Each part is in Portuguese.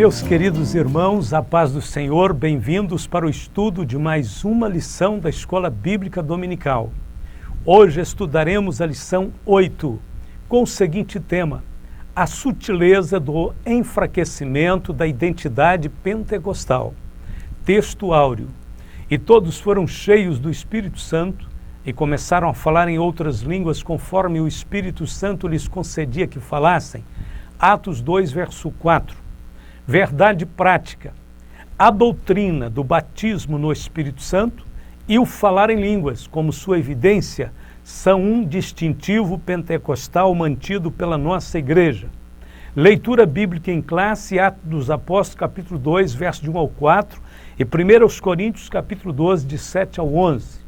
Meus queridos irmãos, a paz do Senhor, bem-vindos para o estudo de mais uma lição da Escola Bíblica Dominical. Hoje estudaremos a lição 8, com o seguinte tema: a sutileza do enfraquecimento da identidade pentecostal. Texto áureo. E todos foram cheios do Espírito Santo e começaram a falar em outras línguas conforme o Espírito Santo lhes concedia que falassem. Atos 2, verso 4. Verdade prática. A doutrina do batismo no Espírito Santo e o falar em línguas, como sua evidência, são um distintivo pentecostal mantido pela nossa igreja. Leitura bíblica em classe, Atos dos Apóstolos, capítulo 2, versos de 1 ao 4, e 1 Coríntios, capítulo 12, de 7 ao 11.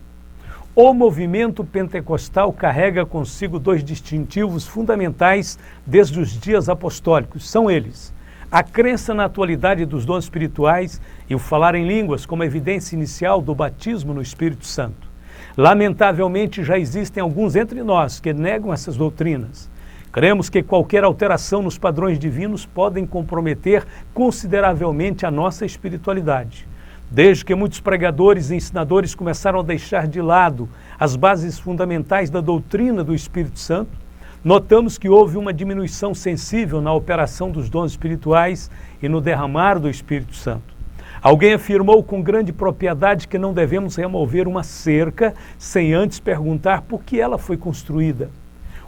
O movimento pentecostal carrega consigo dois distintivos fundamentais desde os dias apostólicos. São eles: a crença na atualidade dos dons espirituais e o falar em línguas como evidência inicial do batismo no Espírito Santo. Lamentavelmente, já existem alguns entre nós que negam essas doutrinas. Cremos que qualquer alteração nos padrões divinos podem comprometer consideravelmente a nossa espiritualidade. Desde que muitos pregadores e ensinadores começaram a deixar de lado as bases fundamentais da doutrina do Espírito Santo, notamos que houve uma diminuição sensível na operação dos dons espirituais e no derramar do Espírito Santo. Alguém afirmou com grande propriedade que não devemos remover uma cerca sem antes perguntar por que ela foi construída.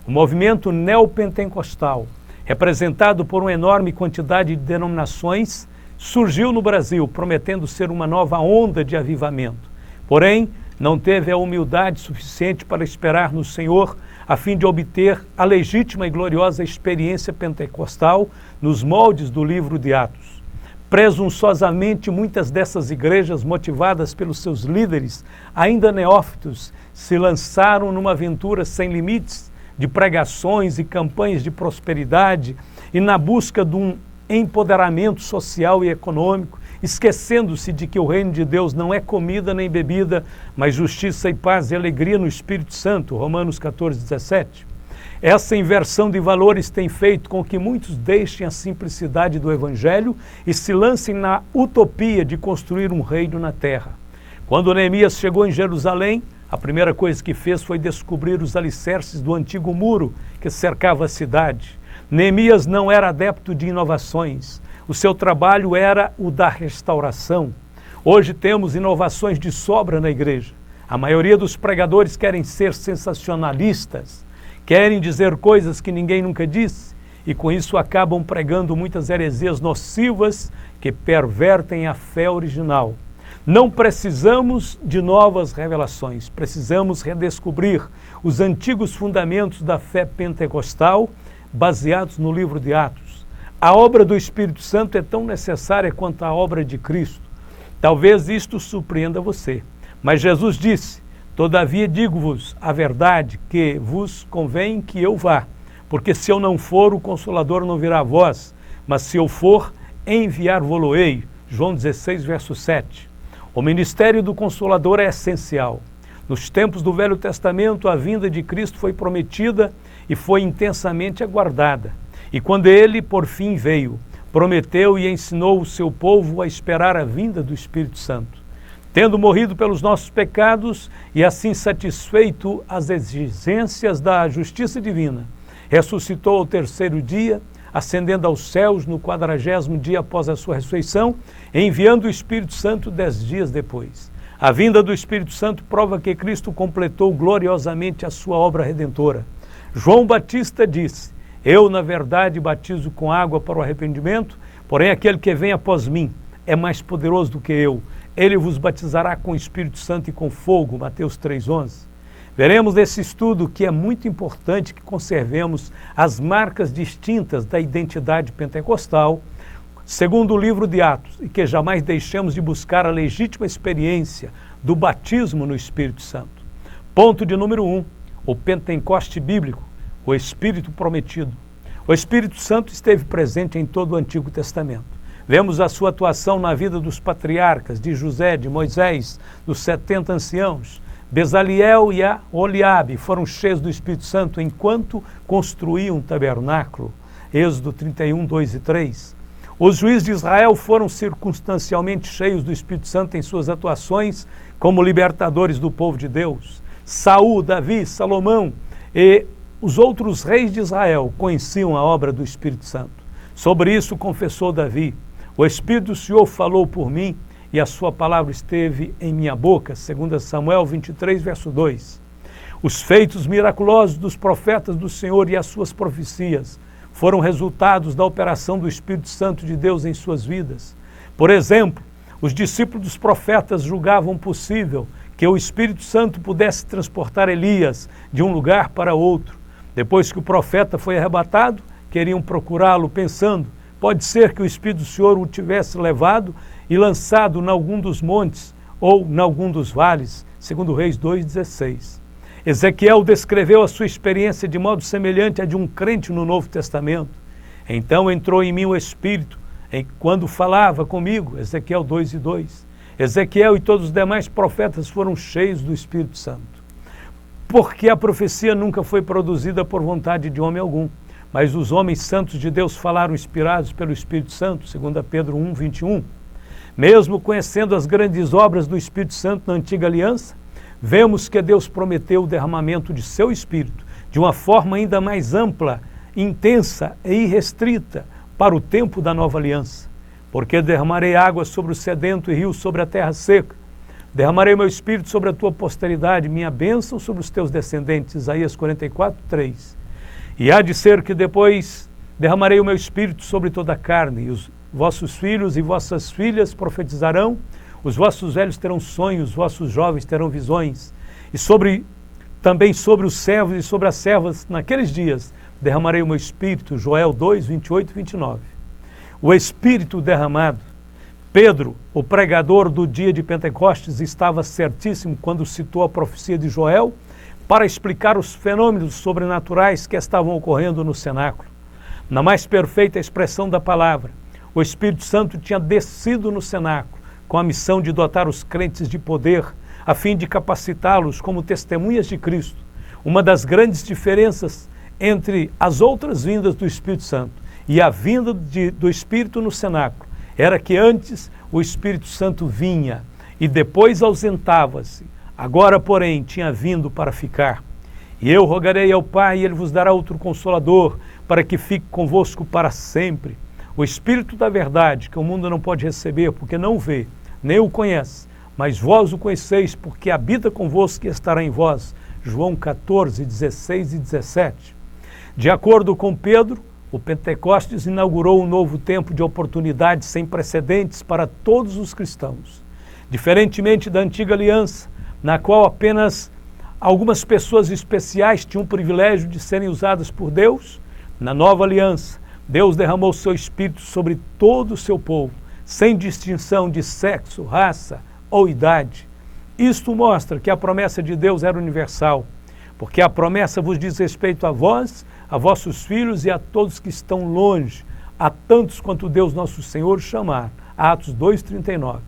O movimento neopentecostal, representado por uma enorme quantidade de denominações, surgiu no Brasil, prometendo ser uma nova onda de avivamento. Porém, não teve a humildade suficiente para esperar no Senhor, a fim de obter a legítima e gloriosa experiência pentecostal nos moldes do livro de Atos. Presunçosamente, muitas dessas igrejas, motivadas pelos seus líderes, ainda neófitos, se lançaram numa aventura sem limites de pregações e campanhas de prosperidade e na busca de um empoderamento social e econômico, esquecendo-se de que o reino de Deus não é comida nem bebida, mas justiça e paz e alegria no Espírito Santo, Romanos 14, 17. Essa inversão de valores tem feito com que muitos deixem a simplicidade do Evangelho e se lancem na utopia de construir um reino na terra. Quando Neemias chegou em Jerusalém, a primeira coisa que fez foi descobrir os alicerces do antigo muro que cercava a cidade. Neemias não era adepto de inovações. O seu trabalho era o da restauração. Hoje temos inovações de sobra na igreja. A maioria dos pregadores querem ser sensacionalistas, querem dizer coisas que ninguém nunca disse, e com isso acabam pregando muitas heresias nocivas que pervertem a fé original. Não precisamos de novas revelações, precisamos redescobrir os antigos fundamentos da fé pentecostal, baseados no livro de Atos. A obra do Espírito Santo é tão necessária quanto a obra de Cristo. Talvez isto surpreenda você, mas Jesus disse: todavia digo-vos a verdade, que vos convém que eu vá, porque se eu não for, o Consolador não virá a vós, mas se eu for, enviar-vos-ei. João 16, verso 7. O ministério do Consolador é essencial. Nos tempos do Velho Testamento, a vinda de Cristo foi prometida e foi intensamente aguardada. E quando ele, por fim, veio, prometeu e ensinou o seu povo a esperar a vinda do Espírito Santo. Tendo morrido pelos nossos pecados e assim satisfeito as exigências da justiça divina, ressuscitou ao terceiro dia, ascendendo aos céus no 40º dia após a sua ressurreição, enviando o Espírito Santo 10 dias depois. A vinda do Espírito Santo prova que Cristo completou gloriosamente a sua obra redentora. João Batista disse: eu, na verdade, batizo com água para o arrependimento, porém aquele que vem após mim é mais poderoso do que eu. Ele vos batizará com o Espírito Santo e com fogo. Mateus 3,11. Veremos nesse estudo que é muito importante que conservemos as marcas distintas da identidade pentecostal, segundo o livro de Atos, e que jamais deixemos de buscar a legítima experiência do batismo no Espírito Santo. Ponto de número 1. O Pentecoste bíblico, o Espírito prometido. O Espírito Santo esteve presente em todo o Antigo Testamento. Vemos a sua atuação na vida dos patriarcas, de José, de Moisés, dos 70 anciãos. Bezaliel e Oliabe foram cheios do Espírito Santo enquanto construíam um tabernáculo. Êxodo 31, 2 e 3. Os juízes de Israel foram circunstancialmente cheios do Espírito Santo em suas atuações como libertadores do povo de Deus. Saul, Davi, Salomão e os outros reis de Israel conheciam a obra do Espírito Santo. Sobre isso confessou Davi: o Espírito do Senhor falou por mim e a sua palavra esteve em minha boca. 2 Samuel 23, verso 2. Os feitos miraculosos dos profetas do Senhor e as suas profecias foram resultados da operação do Espírito Santo de Deus em suas vidas. Por exemplo, os discípulos dos profetas julgavam possível que o Espírito Santo pudesse transportar Elias de um lugar para outro. Depois que o profeta foi arrebatado, queriam procurá-lo, pensando: pode ser que o Espírito do Senhor o tivesse levado e lançado em algum dos montes ou em algum dos vales. 2 Reis 2,16. Ezequiel descreveu a sua experiência de modo semelhante à de um crente no Novo Testamento. Então entrou em mim o Espírito, quando falava comigo. Ezequiel 2,2. Ezequiel e todos os demais profetas foram cheios do Espírito Santo. Porque a profecia nunca foi produzida por vontade de homem algum, mas os homens santos de Deus falaram inspirados pelo Espírito Santo. 2 Pedro 1,21. Mesmo conhecendo as grandes obras do Espírito Santo na antiga aliança, vemos que Deus prometeu o derramamento de seu Espírito de uma forma ainda mais ampla, intensa e irrestrita para o tempo da nova aliança. Porque derramarei água sobre o sedento e rios sobre a terra seca. Derramarei meu Espírito sobre a tua posteridade, minha bênção sobre os teus descendentes. Isaías 44:3. E há de ser que depois derramarei o meu Espírito sobre toda a carne, e os vossos filhos e vossas filhas profetizarão, os vossos velhos terão sonhos, os vossos jovens terão visões, e também sobre os servos e sobre as servas naqueles dias derramarei o meu Espírito. Joel 2, 28 e 29. O Espírito derramado. Pedro, o pregador do dia de Pentecostes, estava certíssimo quando citou a profecia de Joel para explicar os fenômenos sobrenaturais que estavam ocorrendo no cenáculo. Na mais perfeita expressão da palavra, o Espírito Santo tinha descido no cenáculo com a missão de dotar os crentes de poder, a fim de capacitá-los como testemunhas de Cristo. Uma das grandes diferenças entre as outras vindas do Espírito Santo e a vinda do Espírito no cenáculo era que antes o Espírito Santo vinha e depois ausentava-se. Agora, porém, tinha vindo para ficar. E eu rogarei ao Pai, e Ele vos dará outro Consolador, para que fique convosco para sempre. O Espírito da verdade, que o mundo não pode receber, porque não vê, nem o conhece, mas vós o conheceis, porque habita convosco e estará em vós. João 14, 16 e 17. De acordo com Pedro, o Pentecostes inaugurou um novo tempo de oportunidades sem precedentes para todos os cristãos. Diferentemente da antiga aliança, na qual apenas algumas pessoas especiais tinham o privilégio de serem usadas por Deus, na nova aliança, Deus derramou seu Espírito sobre todo o seu povo, sem distinção de sexo, raça ou idade. Isto mostra que a promessa de Deus era universal, porque a promessa vos diz respeito a vós, a vossos filhos e a todos que estão longe, a tantos quanto Deus nosso Senhor chamar. Atos 2,39.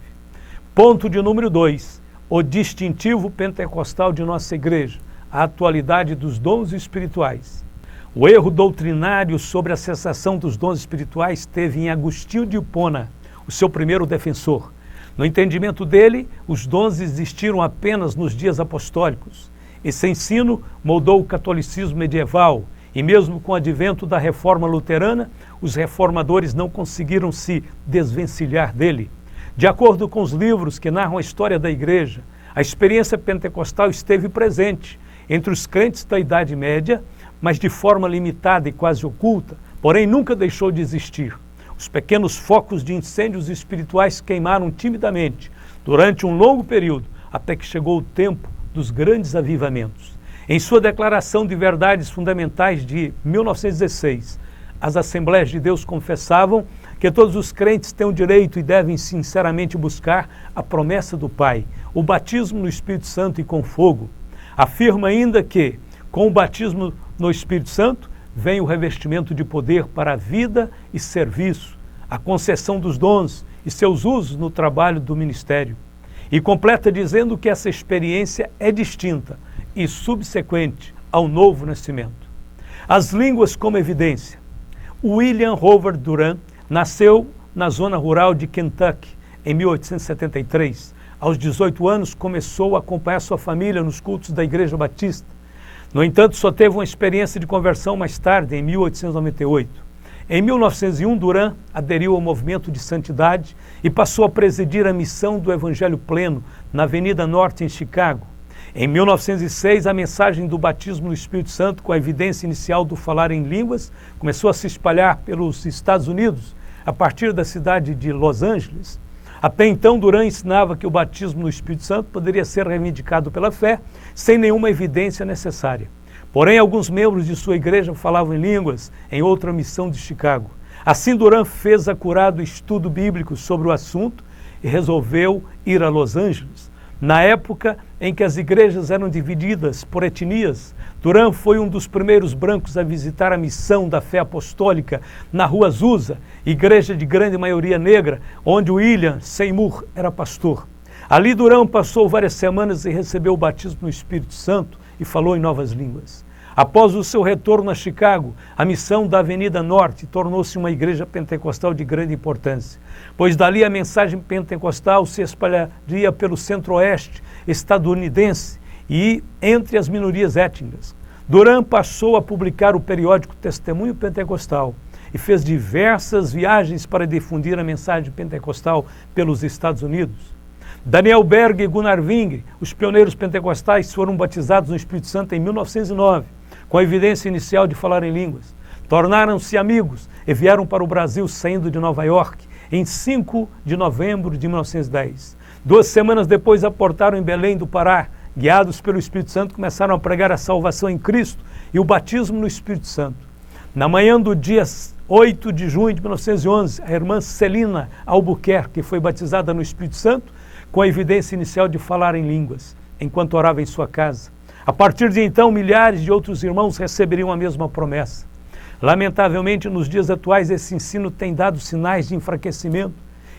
Ponto de número 2. O distintivo pentecostal de nossa igreja, a atualidade dos dons espirituais. O erro doutrinário sobre a cessação dos dons espirituais teve em Agostinho de Hipona, o seu primeiro defensor. No entendimento dele, os dons existiram apenas nos dias apostólicos. Esse ensino moldou o catolicismo medieval e mesmo com o advento da reforma luterana, os reformadores não conseguiram se desvencilhar dele. De acordo com os livros que narram a história da igreja, a experiência pentecostal esteve presente entre os crentes da Idade Média, mas de forma limitada e quase oculta, porém nunca deixou de existir. Os pequenos focos de incêndios espirituais queimaram timidamente durante um longo período, até que chegou o tempo dos grandes avivamentos. Em sua Declaração de Verdades Fundamentais de 1916, as Assembleias de Deus confessavam que todos os crentes têm o direito e devem sinceramente buscar a promessa do Pai, o batismo no Espírito Santo e com fogo. Afirma ainda que, com o batismo no Espírito Santo, vem o revestimento de poder para a vida e serviço, a concessão dos dons e seus usos no trabalho do ministério. E completa dizendo que essa experiência é distinta e subsequente ao novo nascimento. As línguas como evidência. William Howard Durant Nasceu na zona rural de Kentucky, em 1873. Aos 18 anos, começou a acompanhar sua família nos cultos da Igreja Batista. No entanto, só teve uma experiência de conversão mais tarde, em 1898. Em 1901, Duran aderiu ao movimento de santidade e passou a presidir a missão do Evangelho Pleno na Avenida Norte, em Chicago. Em 1906, a mensagem do batismo no Espírito Santo, com a evidência inicial do falar em línguas, começou a se espalhar pelos Estados Unidos, a partir da cidade de Los Angeles. Até então, Duran ensinava que o batismo no Espírito Santo poderia ser reivindicado pela fé, sem nenhuma evidência necessária. Porém, alguns membros de sua igreja falavam em línguas em outra missão de Chicago. Assim, Duran fez acurado estudo bíblico sobre o assunto e resolveu ir a Los Angeles. Na época em que as igrejas eram divididas por etnias, Duran foi um dos primeiros brancos a visitar a missão da fé apostólica na Rua Azusa, igreja de grande maioria negra, onde William Seymour era pastor. Ali Duran passou várias semanas e recebeu o batismo no Espírito Santo e falou em novas línguas. Após o seu retorno a Chicago, a missão da Avenida Norte tornou-se uma igreja pentecostal de grande importância, pois dali a mensagem pentecostal se espalharia pelo centro-oeste estadunidense e entre as minorias étnicas. Duran passou a publicar o periódico Testemunho Pentecostal e fez diversas viagens para difundir a mensagem pentecostal pelos Estados Unidos. Daniel Berg e Gunnar Wing, os pioneiros pentecostais, foram batizados no Espírito Santo em 1909, com a evidência inicial de falar em línguas. Tornaram-se amigos e vieram para o Brasil saindo de Nova York em 5 de novembro de 1910. 2 semanas depois aportaram em Belém do Pará. Guiados pelo Espírito Santo, começaram a pregar a salvação em Cristo e o batismo no Espírito Santo. Na manhã do dia 8 de junho de 1911, a irmã Celina Albuquerque foi batizada no Espírito Santo com a evidência inicial de falar em línguas, enquanto orava em sua casa. A partir de então, milhares de outros irmãos receberiam a mesma promessa. Lamentavelmente, nos dias atuais, esse ensino tem dado sinais de enfraquecimento.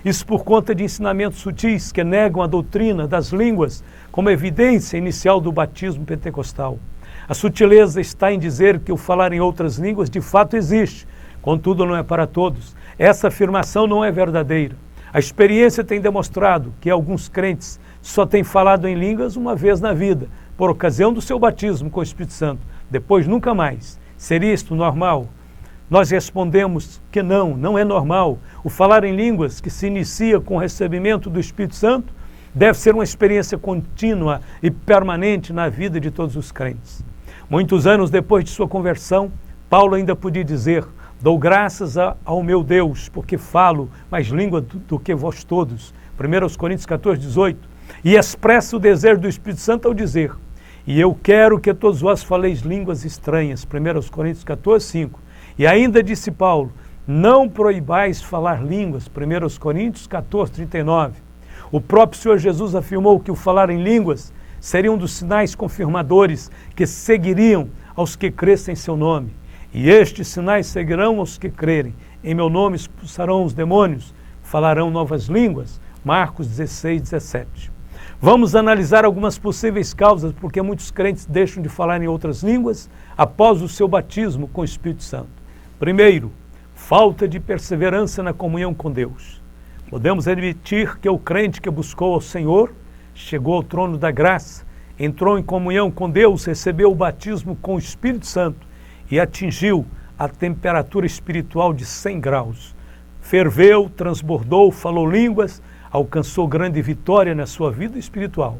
Isso por conta de ensinamentos sutis que negam a doutrina das línguas como evidência inicial do batismo pentecostal. A sutileza está em dizer que o falar em outras línguas de fato existe, contudo não é para todos. Essa afirmação não é verdadeira. A experiência tem demonstrado que alguns crentes só têm falado em línguas uma vez na vida, por ocasião do seu batismo com o Espírito Santo. Depois nunca mais. Seria isto normal? Nós respondemos que não é normal. O falar em línguas, que se inicia com o recebimento do Espírito Santo, deve ser uma experiência contínua e permanente na vida de todos os crentes. Muitos anos depois de sua conversão, Paulo ainda podia dizer: dou graças ao meu Deus, porque falo mais língua do que vós todos. 1 Coríntios 14, 18. E expressa o desejo do Espírito Santo ao dizer: e eu quero que todos vós faleis línguas estranhas. 1 Coríntios 14, 5. E ainda disse Paulo: não proibais falar línguas. 1 Coríntios 14, 39. O próprio Senhor Jesus afirmou que o falar em línguas seria um dos sinais confirmadores que seguiriam aos que crescem em seu nome. E estes sinais seguirão aos que crerem. Em meu nome expulsarão os demônios, falarão novas línguas. Marcos 16, 17. Vamos analisar algumas possíveis causas porque muitos crentes deixam de falar em outras línguas após o seu batismo com o Espírito Santo. Primeiro, falta de perseverança na comunhão com Deus. Podemos admitir que o crente que buscou ao Senhor, chegou ao trono da graça, entrou em comunhão com Deus, recebeu o batismo com o Espírito Santo e atingiu a temperatura espiritual de 100 graus. Ferveu, transbordou, falou línguas, alcançou grande vitória na sua vida espiritual.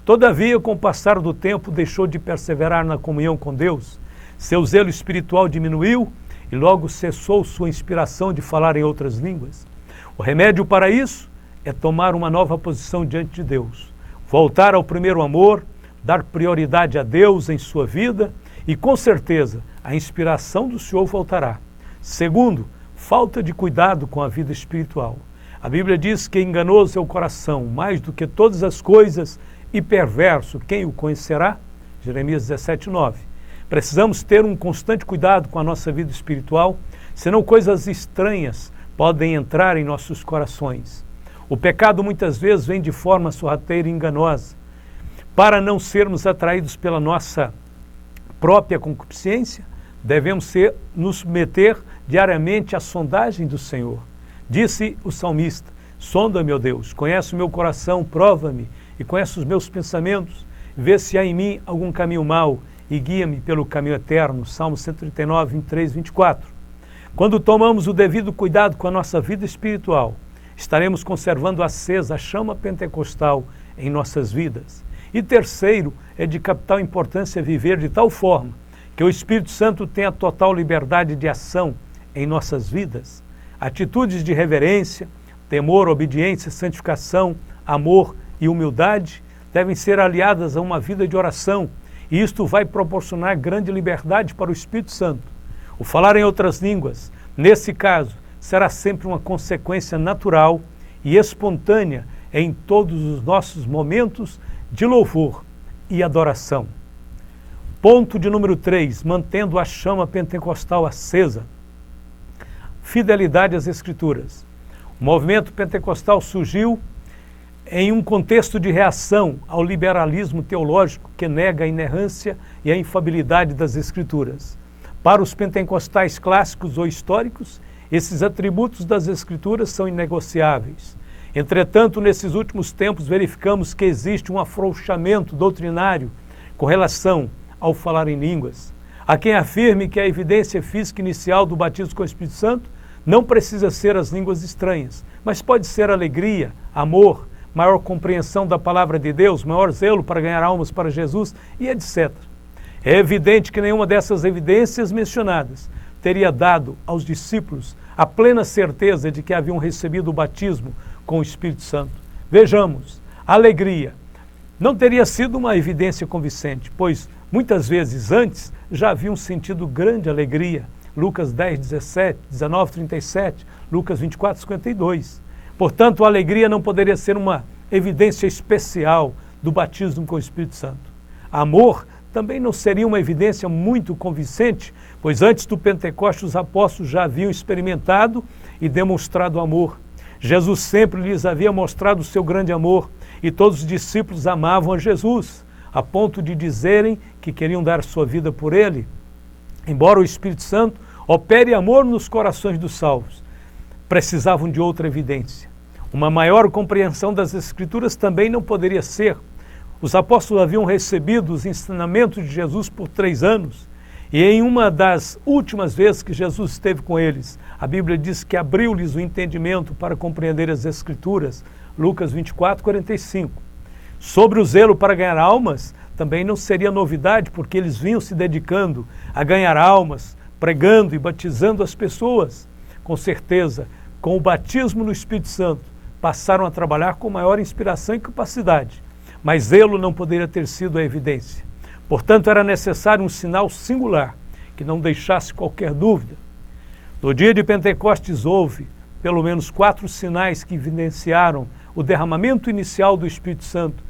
Todavia, com o passar do tempo, deixou de perseverar na comunhão com Deus. Seu zelo espiritual diminuiu e logo cessou sua inspiração de falar em outras línguas. O remédio para isso é tomar uma nova posição diante de Deus, voltar ao primeiro amor, dar prioridade a Deus em sua vida e, com certeza, a inspiração do Senhor voltará. Segundo, falta de cuidado com a vida espiritual. A Bíblia diz que enganoso é o coração, mais do que todas as coisas, e perverso, quem o conhecerá? Jeremias 17, 9. Precisamos ter um constante cuidado com a nossa vida espiritual, senão coisas estranhas podem entrar em nossos corações. O pecado muitas vezes vem de forma sorrateira e enganosa. Para não sermos atraídos pela nossa própria concupiscência, devemos nos submeter diariamente à sondagem do Senhor. Disse o salmista: sonda, meu Deus, conhece o meu coração, prova-me e conhece os meus pensamentos, vê se há em mim algum caminho mau e guia-me pelo caminho eterno. Salmo 139, 23, 24. Quando tomamos o devido cuidado com a nossa vida espiritual, estaremos conservando acesa a chama pentecostal em nossas vidas. E terceiro, é de capital importância viver de tal forma que o Espírito Santo tenha total liberdade de ação em nossas vidas. Atitudes de reverência, temor, obediência, santificação, amor e humildade devem ser aliadas a uma vida de oração, e isto vai proporcionar grande liberdade para o Espírito Santo. O falar em outras línguas, nesse caso, será sempre uma consequência natural e espontânea em todos os nossos momentos de louvor e adoração. Ponto de número 3, mantendo a chama pentecostal acesa. Fidelidade às Escrituras. O movimento pentecostal surgiu em um contexto de reação ao liberalismo teológico que nega a inerrância e a infalibilidade das Escrituras. Para os pentecostais clássicos ou históricos, esses atributos das Escrituras são inegociáveis. Entretanto, nesses últimos tempos, verificamos que existe um afrouxamento doutrinário com relação ao falar em línguas. Há quem afirme que a evidência física inicial do batismo com o Espírito Santo não precisa ser as línguas estranhas, mas pode ser alegria, amor, maior compreensão da palavra de Deus, maior zelo para ganhar almas para Jesus e etc. É evidente que nenhuma dessas evidências mencionadas teria dado aos discípulos a plena certeza de que haviam recebido o batismo com o Espírito Santo. Vejamos, a alegria não teria sido uma evidência convincente, pois muitas vezes antes já haviam sentido grande alegria. Lucas 10, 17, 19, 37, Lucas 24, 52. Portanto, a alegria não poderia ser uma evidência especial do batismo com o Espírito Santo. Amor também não seria uma evidência muito convincente, pois antes do Pentecostes os apóstolos já haviam experimentado e demonstrado amor. Jesus sempre lhes havia mostrado o seu grande amor e todos os discípulos amavam a Jesus, a ponto de dizerem que queriam dar sua vida por ele. Embora o Espírito Santo opere amor nos corações dos salvos, precisavam de outra evidência. Uma maior compreensão das Escrituras também não poderia ser. Os apóstolos haviam recebido os ensinamentos de Jesus por 3 anos, e em uma das últimas vezes que Jesus esteve com eles, a Bíblia diz que abriu-lhes o entendimento para compreender as Escrituras, Lucas 24, 45. Sobre o zelo para ganhar almas, também não seria novidade, porque eles vinham se dedicando a ganhar almas, pregando e batizando as pessoas. Com certeza, com o batismo no Espírito Santo, passaram a trabalhar com maior inspiração e capacidade, mas zelo não poderia ter sido a evidência. Portanto, era necessário um sinal singular, que não deixasse qualquer dúvida. No dia de Pentecostes houve pelo menos 4 sinais que evidenciaram o derramamento inicial do Espírito Santo.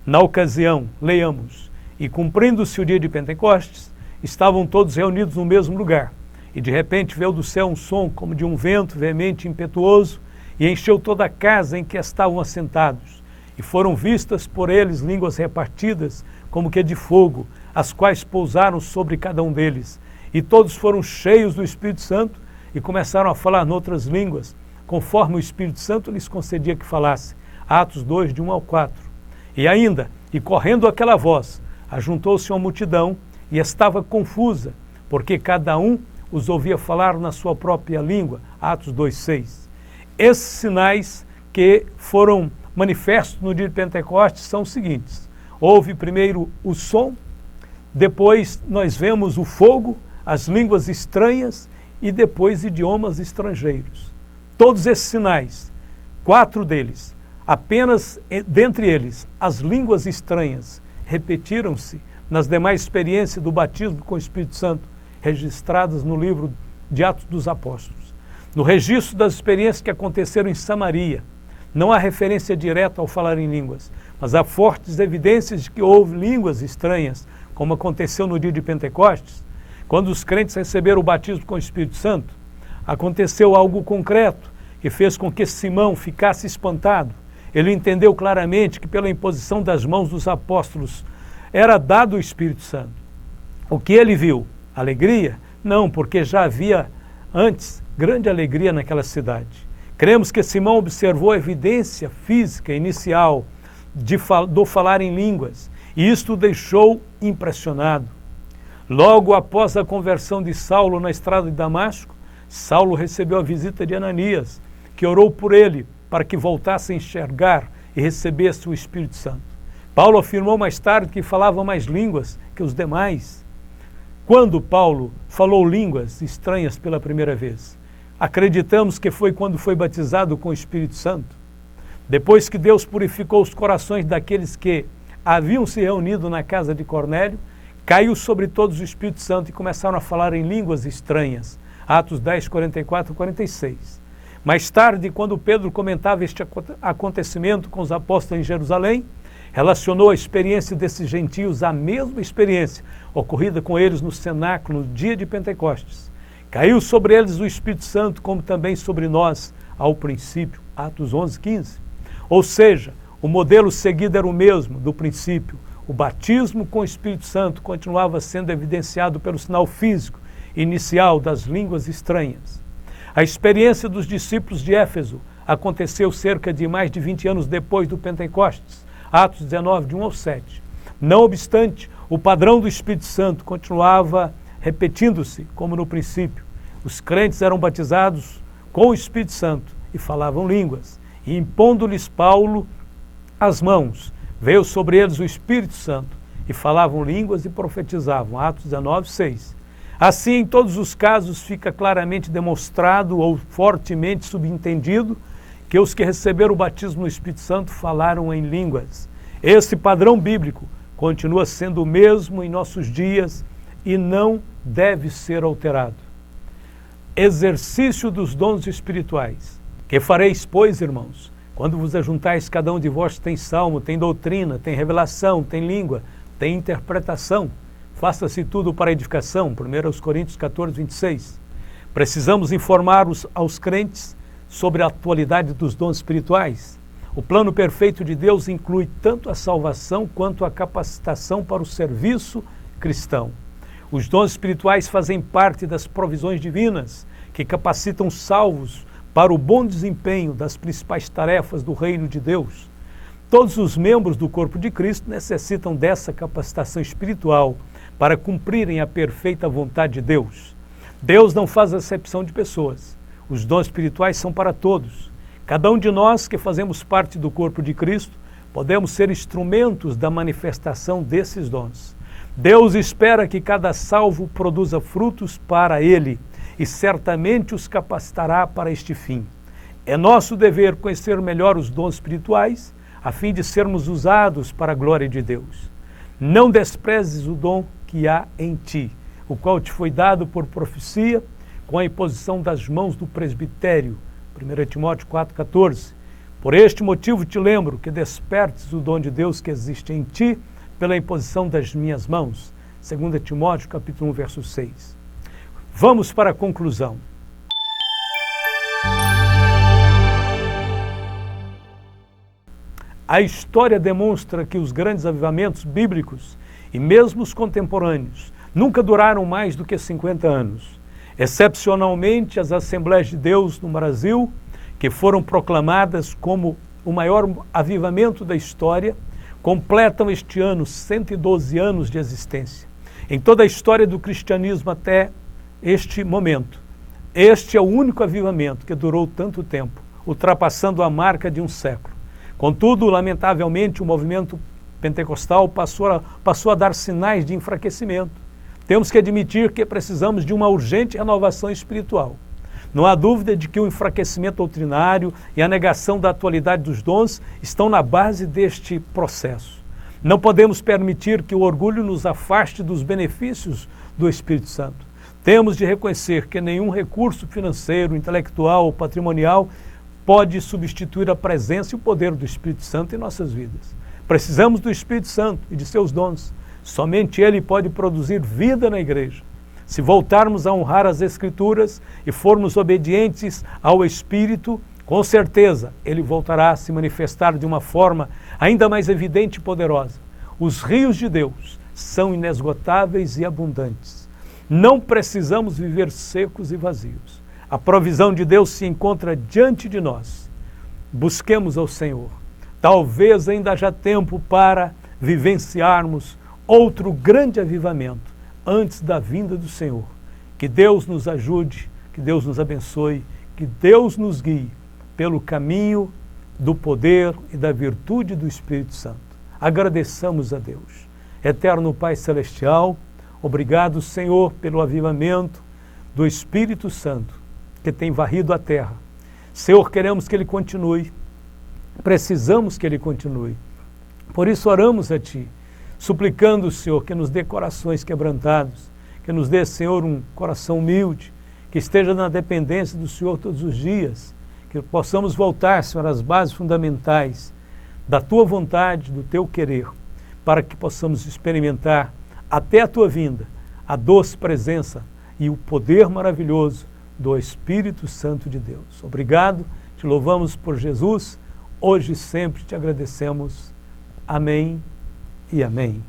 Na ocasião, leiamos, e cumprindo-se o dia de Pentecostes, estavam todos reunidos no mesmo lugar, e de repente veio do céu um som como de um vento veemente e impetuoso, e encheu toda a casa em que estavam assentados. E foram vistas por eles línguas repartidas, como que de fogo, as quais pousaram sobre cada um deles. E todos foram cheios do Espírito Santo e começaram a falar noutras línguas, conforme o Espírito Santo lhes concedia que falasse. Atos 2, de 1 ao 4. E ainda, e correndo aquela voz, ajuntou-se uma multidão e estava confusa, porque cada um os ouvia falar na sua própria língua. Atos 2, 6. Esses sinais que foram manifestos no dia de Pentecostes são os seguintes. Houve primeiro o som, depois nós vemos o fogo, as línguas estranhas e depois idiomas estrangeiros. Todos esses sinais, 4 deles, apenas dentre eles, as línguas estranhas, repetiram-se nas demais experiências do batismo com o Espírito Santo, registradas no livro de Atos dos Apóstolos. No registro das experiências que aconteceram em Samaria, não há referência direta ao falar em línguas, mas há fortes evidências de que houve línguas estranhas, como aconteceu no dia de Pentecostes. Quando os crentes receberam o batismo com o Espírito Santo, aconteceu algo concreto que fez com que Simão ficasse espantado. Ele entendeu claramente que pela imposição das mãos dos apóstolos era dado o Espírito Santo. O que ele viu? Alegria, Não, porque já havia antes grande alegria naquela cidade. Cremos que Simão observou a evidência física inicial do falar em línguas, e isto o deixou impressionado. Logo após a conversão de Saulo na estrada de Damasco, Saulo recebeu a visita de Ananias, que orou por ele para que voltasse a enxergar e recebesse o Espírito Santo. Paulo afirmou mais tarde que falava mais línguas que os demais. Quando Paulo falou línguas estranhas pela primeira vez? Acreditamos que foi quando foi batizado com o Espírito Santo. Depois que Deus purificou os corações daqueles que haviam se reunido na casa de Cornélio, caiu sobre todos o Espírito Santo e começaram a falar em línguas estranhas. Atos 10, 44 e 46. Mais tarde, quando Pedro comentava este acontecimento com os apóstolos em Jerusalém, relacionou a experiência desses gentios à mesma experiência ocorrida com eles no cenáculo no dia de Pentecostes. Caiu sobre eles o Espírito Santo, como também sobre nós ao princípio. Atos 11, 15. Ou seja, o modelo seguido era o mesmo do princípio. O batismo com o Espírito Santo continuava sendo evidenciado pelo sinal físico inicial das línguas estranhas. A experiência dos discípulos de Éfeso aconteceu cerca de mais de 20 anos depois do Pentecostes, Atos 19, de 1 ao 7. Não obstante, o padrão do Espírito Santo continuava repetindo-se, como no princípio. Os crentes eram batizados com o Espírito Santo e falavam línguas, e impondo-lhes Paulo as mãos, veio sobre eles o Espírito Santo, e falavam línguas e profetizavam, Atos 19, 6. Assim, em todos os casos, fica claramente demonstrado ou fortemente subentendido que os que receberam o batismo no Espírito Santo falaram em línguas. Esse padrão bíblico continua sendo o mesmo em nossos dias e não deve ser alterado. Exercício dos dons espirituais. Que fareis, pois, irmãos, quando vos ajuntais, cada um de vós tem salmo, tem doutrina, tem revelação, tem língua, tem interpretação. Faça-se tudo para edificação, 1 Coríntios 14, 26. Precisamos informar aos crentes sobre a atualidade dos dons espirituais. O plano perfeito de Deus inclui tanto a salvação quanto a capacitação para o serviço cristão. Os dons espirituais fazem parte das provisões divinas que capacitam os salvos para o bom desempenho das principais tarefas do reino de Deus. Todos os membros do corpo de Cristo necessitam dessa capacitação espiritual para cumprirem a perfeita vontade de Deus. Deus não faz acepção de pessoas. Os dons espirituais são para todos. Cada um de nós que fazemos parte do corpo de Cristo, podemos ser instrumentos da manifestação desses dons. Deus espera que cada salvo produza frutos para Ele e certamente os capacitará para este fim. É nosso dever conhecer melhor os dons espirituais, a fim de sermos usados para a glória de Deus. Não desprezes o dom que há em ti, o qual te foi dado por profecia, com a imposição das mãos do presbitério. 1 Timóteo 4,14. Por este motivo te lembro que despertes o dom de Deus que existe em ti pela imposição das minhas mãos. 2 Timóteo capítulo 1, verso 6. Vamos para a conclusão. A história demonstra que os grandes avivamentos bíblicos e mesmo os contemporâneos nunca duraram mais do que 50 anos. Excepcionalmente, as Assembleias de Deus no Brasil, que foram proclamadas como o maior avivamento da história, completam este ano 112 anos de existência. Em toda a história do cristianismo até este momento, este é o único avivamento que durou tanto tempo, ultrapassando a marca de um século. Contudo, lamentavelmente, o movimento pentecostal passou a dar sinais de enfraquecimento. Temos que admitir que precisamos de uma urgente renovação espiritual. Não há dúvida de que o enfraquecimento doutrinário e a negação da atualidade dos dons estão na base deste processo. Não podemos permitir que o orgulho nos afaste dos benefícios do Espírito Santo. Temos de reconhecer que nenhum recurso financeiro, intelectual ou patrimonial pode substituir a presença e o poder do Espírito Santo em nossas vidas. Precisamos do Espírito Santo e de seus dons. Somente Ele pode produzir vida na igreja. Se voltarmos a honrar as Escrituras e formos obedientes ao Espírito, com certeza Ele voltará a se manifestar de uma forma ainda mais evidente e poderosa. Os rios de Deus são inesgotáveis e abundantes. Não precisamos viver secos e vazios. A provisão de Deus se encontra diante de nós. Busquemos ao Senhor. Talvez ainda haja tempo para vivenciarmos outro grande avivamento antes da vinda do Senhor. Que Deus nos ajude, que Deus nos abençoe, que Deus nos guie pelo caminho do poder e da virtude do Espírito Santo. Agradeçamos a Deus. Eterno Pai Celestial, obrigado, Senhor, pelo avivamento do Espírito Santo que tem varrido a terra. Senhor, queremos que Ele continue, precisamos que Ele continue. Por isso oramos a Ti, suplicando, Senhor, que nos dê corações quebrantados, que nos dê, Senhor, um coração humilde, que esteja na dependência do Senhor todos os dias, que possamos voltar, Senhor, às bases fundamentais da Tua vontade, do Teu querer, para que possamos experimentar até a Tua vinda, a doce presença e o poder maravilhoso do Espírito Santo de Deus. Obrigado, te louvamos por Jesus, hoje e sempre te agradecemos. Amém e amém.